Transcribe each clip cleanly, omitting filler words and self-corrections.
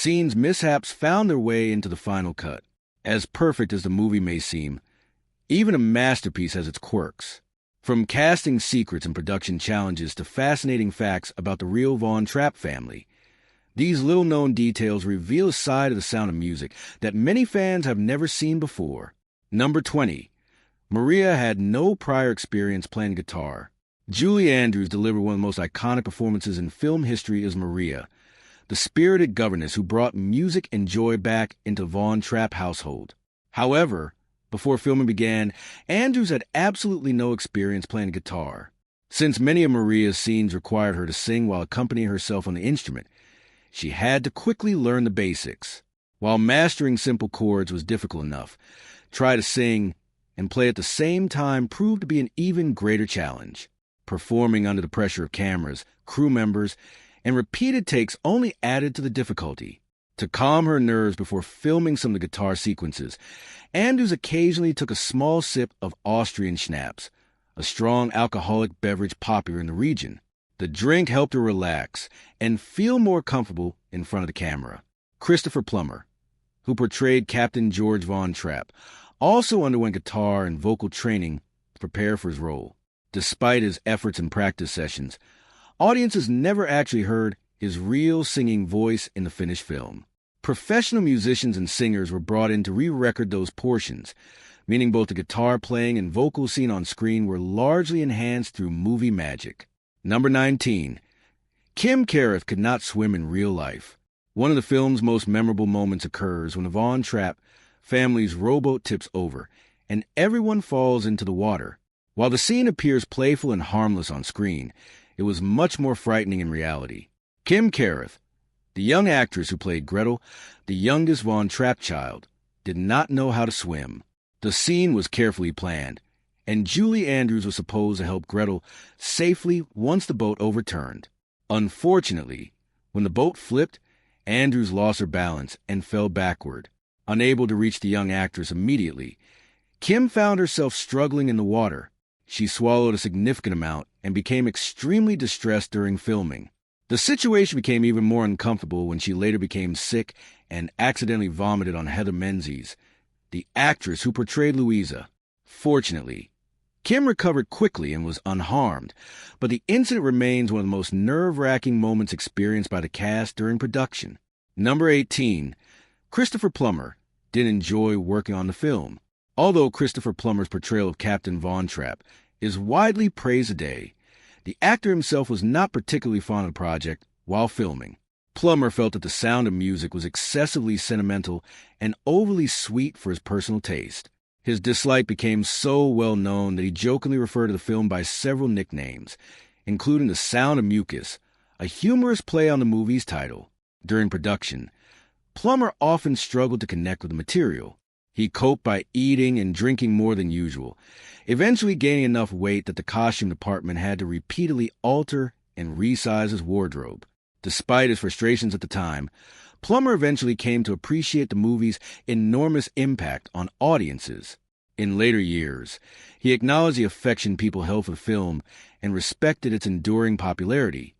Scenes mishaps found their way into the final cut. As perfect as the movie may seem, even a masterpiece has its quirks. From casting secrets and production challenges to fascinating facts about the real Von Trapp family, these little-known details reveal a side of the Sound of Music that many fans have never seen before. Number 20. Maria had no prior experience playing guitar. Julie Andrews delivered one of the most iconic performances in film history as Maria, the spirited governess who brought music and joy back into Von Trapp household. However, before filming began, Andrews had absolutely no experience playing guitar. Since many of Maria's scenes required her to sing while accompanying herself on the instrument, she had to quickly learn the basics. While mastering simple chords was difficult enough, try to sing and play at the same time proved to be an even greater challenge. Performing under the pressure of cameras, crew members, and repeated takes only added to the difficulty. To calm her nerves before filming some of the guitar sequences, Andrews occasionally took a small sip of Austrian schnapps, a strong alcoholic beverage popular in the region. The drink helped her relax and feel more comfortable in front of the camera. Christopher Plummer, who portrayed Captain George Von Trapp, also underwent guitar and vocal training to prepare for his role. Despite his efforts and practice sessions, audiences never actually heard his real singing voice in the finished film. Professional musicians and singers were brought in to re-record those portions, meaning both the guitar playing and vocals seen on screen were largely enhanced through movie magic. Number 19. Kim Carruth could not swim in real life. One of the film's most memorable moments occurs when the Von Trapp family's rowboat tips over and everyone falls into the water. While the scene appears playful and harmless on screen, it was much more frightening in reality. Kim Carruth, the young actress who played Gretel, the youngest Von Trapp child, did not know how to swim. The scene was carefully planned, and Julie Andrews was supposed to help Gretel safely once the boat overturned. Unfortunately, when the boat flipped, Andrews lost her balance and fell backward. Unable to reach the young actress immediately, Kim found herself struggling in the water. She swallowed a significant amount and became extremely distressed during filming. The situation became even more uncomfortable when she later became sick and accidentally vomited on Heather Menzies, the actress who portrayed Louisa. Fortunately, Kim recovered quickly and was unharmed, but the incident remains one of the most nerve-wracking moments experienced by the cast during production. Number 18. Christopher Plummer didn't enjoy working on the film. Although Christopher Plummer's portrayal of Captain Von Trapp is widely praised today, the actor himself was not particularly fond of the project while filming. Plummer felt that the Sound of Music was excessively sentimental and overly sweet for his personal taste. His dislike became so well known that he jokingly referred to the film by several nicknames, including the Sound of Mucus, a humorous play on the movie's title. During production, Plummer often struggled to connect with the material. He coped by eating and drinking more than usual, eventually gaining enough weight that the costume department had to repeatedly alter and resize his wardrobe. Despite his frustrations at the time, Plummer eventually came to appreciate the movie's enormous impact on audiences. In later years, he acknowledged the affection people held for the film and respected its enduring popularity,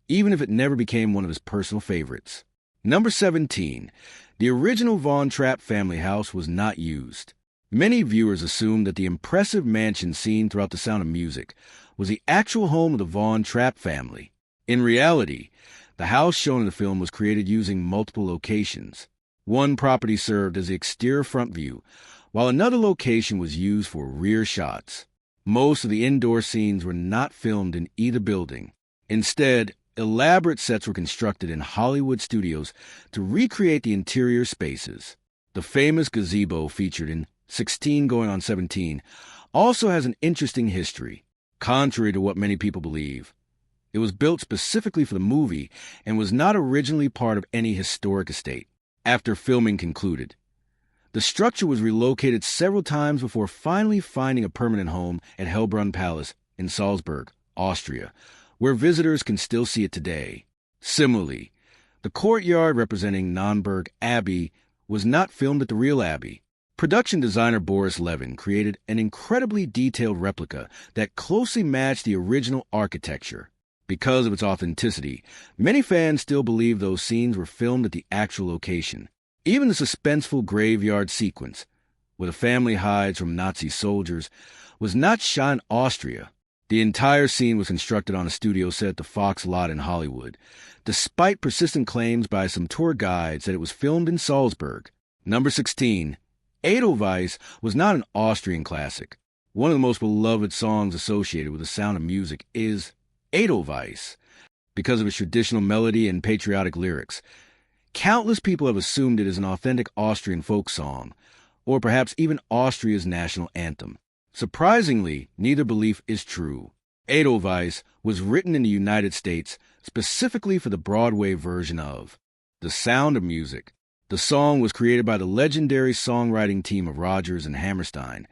even if it never became one of his personal favorites. Number 17. The original Von Trapp family house was not used. Many viewers assumed that the impressive mansion seen throughout The Sound of Music was the actual home of the Von Trapp family. In reality, the house shown in the film was created using multiple locations. One property served as the exterior front view, while another location was used for rear shots. Most of the indoor scenes were not filmed in either building. Instead, elaborate sets were constructed in Hollywood studios to recreate the interior spaces. The famous gazebo featured in 16 Going on 17 also has an interesting history. Contrary to what many people believe, it was built specifically for the movie and was not originally part of any historic estate. After filming concluded, the structure was relocated several times before finally finding a permanent home at Hellbrunn Palace in Salzburg, Austria, where visitors can still see it today. Similarly, the courtyard representing Nonnberg Abbey was not filmed at the real abbey. Production designer Boris Levin created an incredibly detailed replica that closely matched the original architecture. Because of its authenticity, many fans still believe those scenes were filmed at the actual location. Even the suspenseful graveyard sequence, where the family hides from Nazi soldiers, was not shot in Austria. The entire scene was constructed on a studio set at the Fox lot in Hollywood, despite persistent claims by some tour guides that it was filmed in Salzburg. Number 16. Edelweiss was not an Austrian classic. One of the most beloved songs associated with The Sound of Music is Edelweiss, because of its traditional melody and patriotic lyrics. Countless people have assumed it is an authentic Austrian folk song, or perhaps even Austria's national anthem. Surprisingly, neither belief is true. Edelweiss was written in the United States specifically for the Broadway version of The Sound of Music. The song was created by the legendary songwriting team of Rodgers and Hammerstein,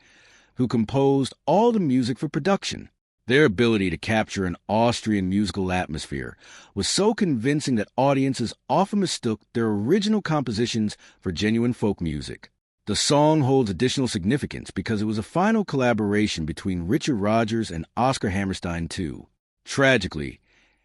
who composed all the music for production. Their ability to capture an Austrian musical atmosphere was so convincing that audiences often mistook their original compositions for genuine folk music. The song holds additional significance because it was a final collaboration between Richard Rodgers and Oscar Hammerstein II. Tragically,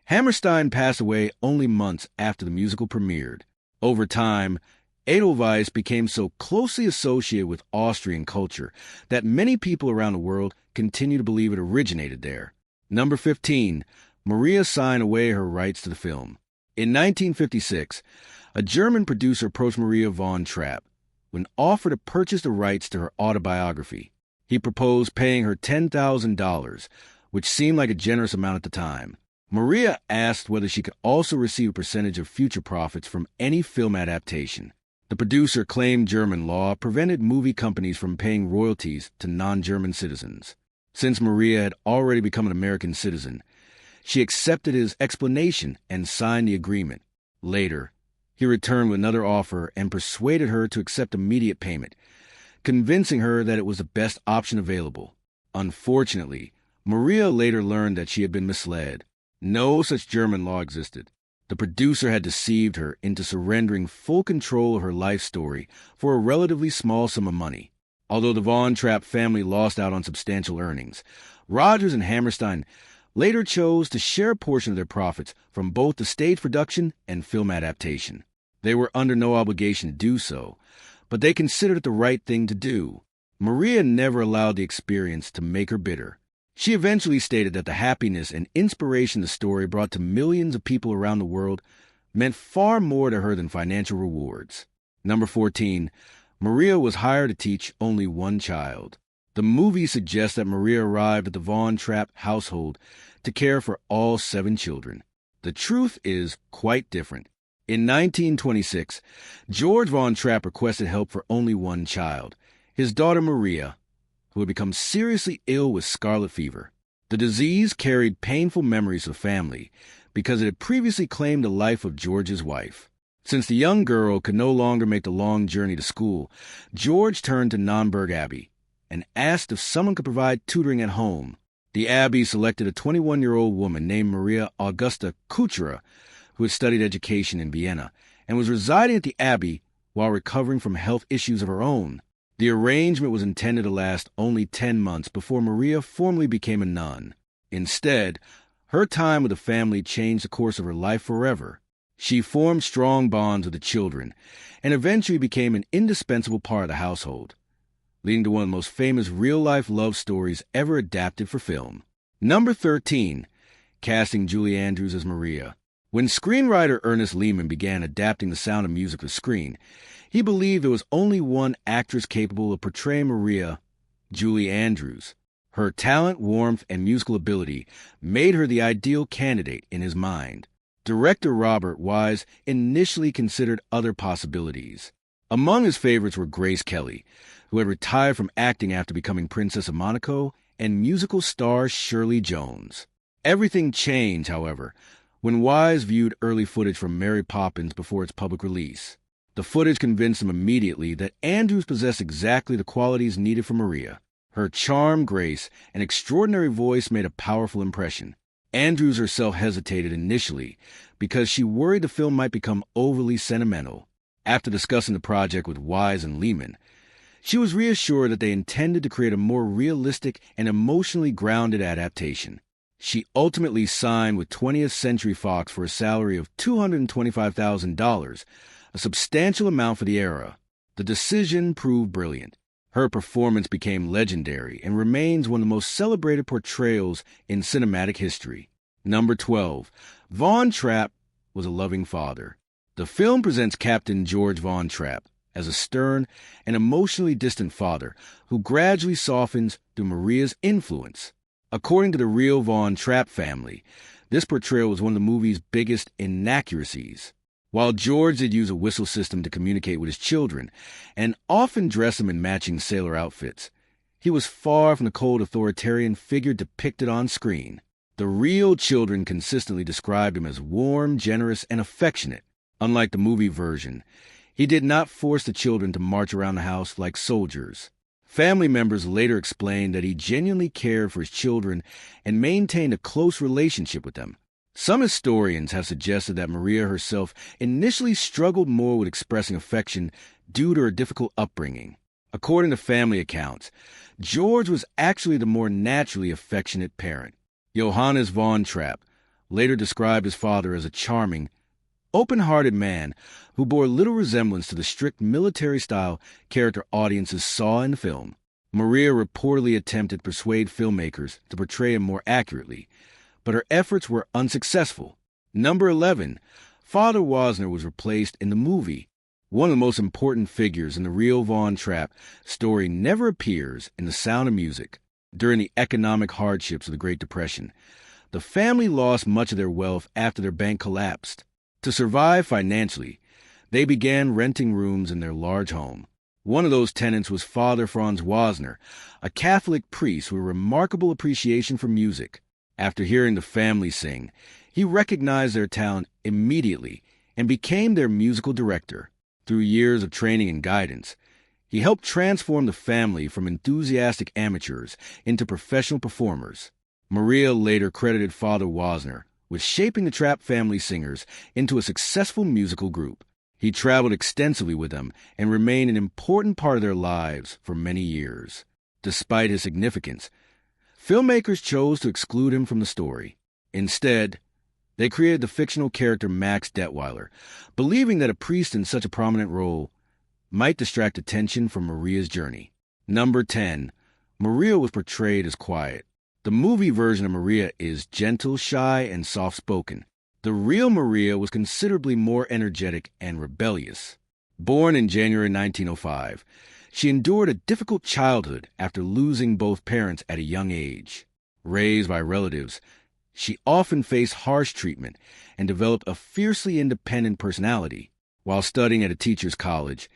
Hammerstein passed away only months after the musical premiered. Over time, Edelweiss became so closely associated with Austrian culture that many people around the world continue to believe it originated there. Number 15. Maria signed away her rights to the film. In 1956, a German producer approached Maria von Trapp when offered to purchase the rights to her autobiography. He proposed paying her $10,000, which seemed like a generous amount at the time. Maria asked whether she could also receive a percentage of future profits from any film adaptation. The producer claimed German law prevented movie companies from paying royalties to non-German citizens. Since Maria had already become an American citizen, she accepted his explanation and signed the agreement. Later, he returned with another offer and persuaded her to accept immediate payment, convincing her that it was the best option available. Unfortunately, Maria later learned that she had been misled. No such German law existed. The producer had deceived her into surrendering full control of her life story for a relatively small sum of money. Although the Von Trapp family lost out on substantial earnings, Rodgers and Hammerstein later chose to share a portion of their profits from both the stage production and film adaptation. They were under no obligation to do so, but they considered it the right thing to do. Maria never allowed the experience to make her bitter. She eventually stated that the happiness and inspiration the story brought to millions of people around the world meant far more to her than financial rewards. Number 14. Maria was hired to teach only one child. The movie suggests that Maria arrived at the Von Trapp household to care for all 7 children. The truth is quite different. In 1926, George Von Trapp requested help for only one child, his daughter Maria, who had become seriously ill with scarlet fever. The disease carried painful memories of the family because it had previously claimed the life of George's wife. Since the young girl could no longer make the long journey to school, George turned to Naumburg Abbey and asked if someone could provide tutoring at home. The abbey selected a 21-year-old woman named Maria Augusta Kuchera, who had studied education in Vienna and was residing at the abbey while recovering from health issues of her own. The arrangement was intended to last only 10 months before Maria formally became a nun. Instead, her time with the family changed the course of her life forever. She formed strong bonds with the children and eventually became an indispensable part of the household, leading to one of the most famous real-life love stories ever adapted for film. Number 13. Casting Julie Andrews as Maria. When screenwriter Ernest Lehman began adapting The Sound of Music for screen, he believed there was only one actress capable of portraying Maria, Julie Andrews. Her talent, warmth, and musical ability made her the ideal candidate in his mind. Director Robert Wise initially considered other possibilities. Among his favorites were Grace Kelly, who had retired from acting after becoming Princess of Monaco, and musical star Shirley Jones. Everything changed, however, when Wise viewed early footage from Mary Poppins before its public release. The footage convinced him immediately that Andrews possessed exactly the qualities needed for Maria. Her charm, grace, and extraordinary voice made a powerful impression. Andrews herself hesitated initially because she worried the film might become overly sentimental. After discussing the project with Wise and Lehman, she was reassured that they intended to create a more realistic and emotionally grounded adaptation. She ultimately signed with 20th Century Fox for a salary of $225,000, a substantial amount for the era. The decision proved brilliant. Her performance became legendary and remains one of the most celebrated portrayals in cinematic history. Number 12. Von Trapp was a loving father. The film presents Captain George Von Trapp as a stern and emotionally distant father who gradually softens through Maria's influence. According to the real Von Trapp family, this portrayal was one of the movie's biggest inaccuracies. While George did use a whistle system to communicate with his children and often dress them in matching sailor outfits, he was far from the cold authoritarian figure depicted on screen. The real children consistently described him as warm, generous, and affectionate. Unlike the movie version, he did not force the children to march around the house like soldiers. Family members later explained that he genuinely cared for his children and maintained a close relationship with them. Some historians have suggested that Maria herself initially struggled more with expressing affection due to her difficult upbringing. According to family accounts, George was actually the more naturally affectionate parent. Johannes von Trapp later described his father as a charming, open-hearted man who bore little resemblance to the strict military-style character audiences saw in the film. Maria reportedly attempted to persuade filmmakers to portray him more accurately, but her efforts were unsuccessful. Number 11. Father Wozner was replaced in the movie. One of the most important figures in the real Von Trapp story never appears in The Sound of Music. During the economic hardships of the Great Depression, the family lost much of their wealth after their bank collapsed. To survive financially, they began renting rooms in their large home. One of those tenants was Father Franz Wozner, a Catholic priest with a remarkable appreciation for music. After hearing the family sing, he recognized their talent immediately and became their musical director. Through years of training and guidance, he helped transform the family from enthusiastic amateurs into professional performers. Maria later credited Father Wozner with shaping the Trapp family singers into a successful musical group. He traveled extensively with them and remained an important part of their lives for many years. Despite his significance, filmmakers chose to exclude him from the story. Instead, they created the fictional character Max Detweiler, believing that a priest in such a prominent role might distract attention from Maria's journey. Number 10. Maria was portrayed as quiet. The movie version of Maria is gentle, shy, and soft-spoken. The real Maria was considerably more energetic and rebellious. Born in January 1905, she endured a difficult childhood after losing both parents at a young age. Raised by relatives, she often faced harsh treatment and developed a fiercely independent personality. While studying at a teacher's college,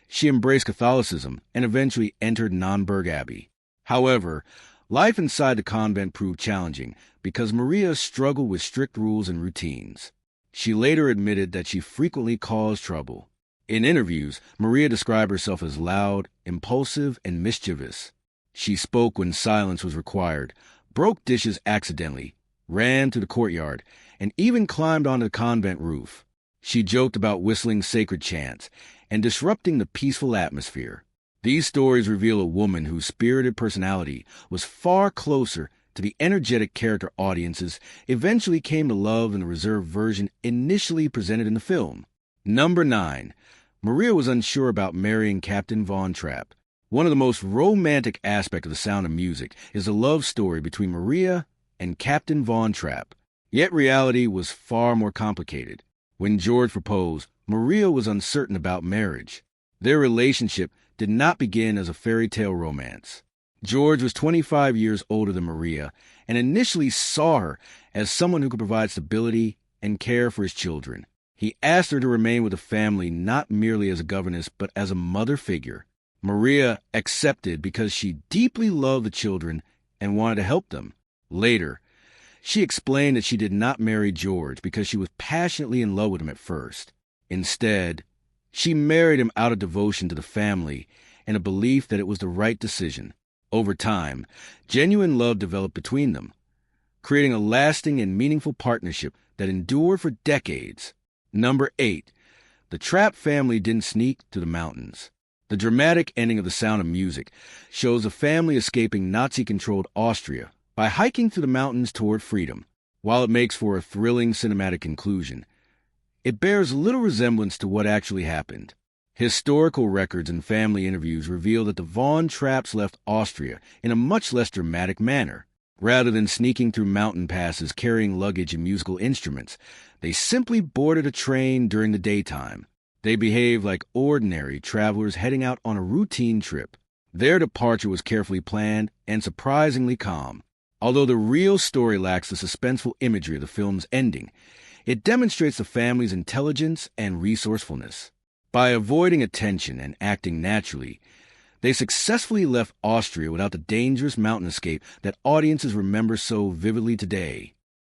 she embraced Catholicism and eventually entered Nonnberg Abbey. However, life inside the convent proved challenging because Maria struggled with strict rules and routines. She later admitted that she frequently caused trouble. In interviews, Maria described herself as loud, impulsive, and mischievous. She spoke when silence was required, broke dishes accidentally, ran to the courtyard, and even climbed onto the convent roof. She joked about whistling sacred chants and disrupting the peaceful atmosphere. These stories reveal a woman whose spirited personality was far closer to the energetic character audiences eventually came to love in the reserved version initially presented in the film. Number 9. Maria was unsure about marrying Captain Von Trapp. One of the most romantic aspects of The Sound of Music is the love story between Maria and Captain Von Trapp. Yet reality was far more complicated. When George proposed, Maria was uncertain about marriage. Their relationship did not begin as a fairy tale romance. George was 25 years older than Maria and initially saw her as someone who could provide stability and care for his children. He asked her to remain with the family not merely as a governess but as a mother figure. Maria accepted because she deeply loved the children and wanted to help them. Later, she explained that she did not marry George because she was passionately in love with him at first. Instead, she married him out of devotion to the family and a belief that it was the right decision. Over time, genuine love developed between them, creating a lasting and meaningful partnership that endured for decades. Number 8. The Trapp family didn't sneak to the mountains. The dramatic ending of The Sound of Music shows the family escaping Nazi-controlled Austria by hiking through the mountains toward freedom. While it makes for a thrilling cinematic conclusion, it bears little resemblance to what actually happened. Historical records and family interviews reveal that the Von Trapps left Austria in a much less dramatic manner. Rather than sneaking through mountain passes carrying luggage and musical instruments, they simply boarded a train during the daytime. They behaved like ordinary travelers heading out on a routine trip. Their departure was carefully planned and surprisingly calm. Although the real story lacks the suspenseful imagery of the film's ending, it demonstrates the family's intelligence and resourcefulness. By avoiding attention and acting naturally, they successfully left Austria without the dangerous mountain escape that audiences remember so vividly today.